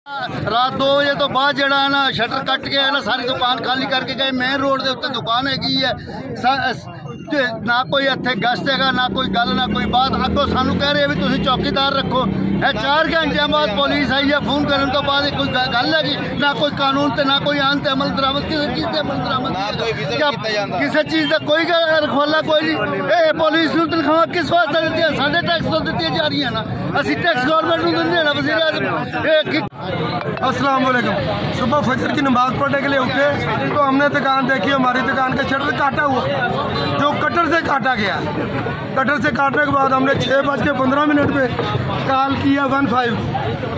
रात 2 बजे तो बाद जड़ा है ना शटर कट के है ना सारी दुकान खाली करके गए। मेन रोड के उत्ते दुकान हैगी है, ना कोई इत्थे गश्त है ना कोई गल ना कोई बात। अगों सानू कह रहे भी तुसीं चौकीदार रखो। 4 घंटे बाद पुलिस आई है, फोन करने तो बाद कोई गल हैगी ना कोई कानून ते ना कोई आन ते अमल दरामद किसी चीज़ से अमल दरामद किसी चीज़ का कोई रखवाला कोई नहीं। पुलिस नूं तनख्वाह किस वास्ते दी साढ़े टैक्स तो दी जा रही है ना, असीं टैक्स गवर्नमेंट नूं दिंदे ना। वज़ीर आज़म अस्सलाम वालेकुम। सुबह फजर की नमाज पढ़ने के लिए उठे तो हमने दुकान देखी, हमारी दुकान का शटर काटा हुआ जो कटर से काटा गया। कटर से काटने के बाद हमने 6:15 पे कॉल किया 15,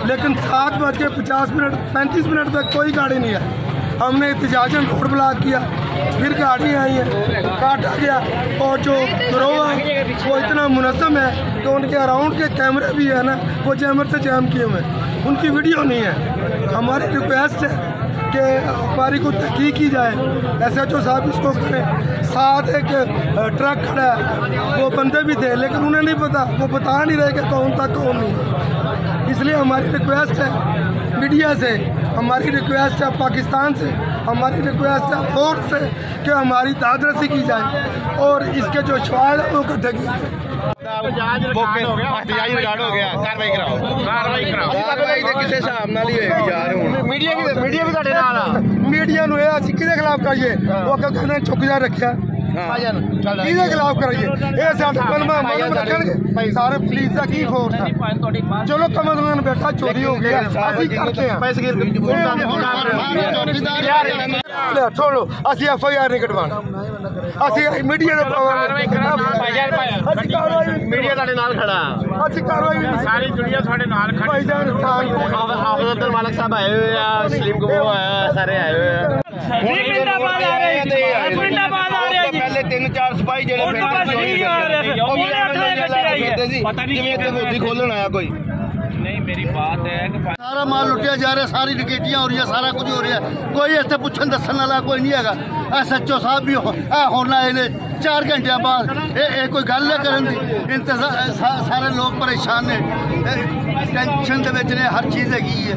लेकिन 7:50 35 मिनट तक कोई गाड़ी नहीं आई। हमने एहतिजाजन रोड ब्लॉक किया, फिर गाड़ी आई है, काटा गया। और जो गिरोह है वो इतना मुनज़्ज़म है कि उनके अराउंड के कैमरे भी है ना वो जैमर से जैम किए हुए हैं, उनकी वीडियो नहीं है। हमारी रिक्वेस्ट है कि हमारी को तहकीक की जाए, SHO साहब इसको करें। साथ एक ट्रक खड़ा है, वो बंदे भी थे लेकिन उन्हें नहीं पता, वो बता नहीं रहे कि कौन था कौन नहीं। इसलिए हमारी रिक्वेस्ट है मीडिया से, हमारी रिक्वेस्ट है पाकिस्तान से, हमारी रिक्वेस्ट है फोर्स से कि हमारी दादरसी की जाए और इसके जो शवाहिद है वो इकट्ठे किए जाए। मीडिया किसके खिलाफ करिए, वो कहते चौकीदार रखा किसके खिलाफ करिए, सारे पुलिस का की फोर्स है। चलो कम बेटा चोरी हो गया छोड़ो, असि FIR नहीं कटवाना, असि मीडिया मीडिया नाल खड़ा, असि कार्रवाई सारी दुनिया थोड़े नाल खड़ी। अब्दुल मालिक साहब आए हुए हैं, सलीम को आया, सारे आए हुए हैं। पहले 3-4 सिपाही खोलन आया कोई नहीं। मेरी बात है कि सारा माल लुटिया जा रहा, सारी डकैतियां हो रही है, सारा कुछ हो रहा है, कोई इतने पुछन दसन वाला कोई नहीं है। SHO साहब भी होना है 4 घंटे बाद कोई गल है करन दी। इंतजार सारे लोग परेशान ने, टेंशन दे विच ने, हर चीज़ हैगी है।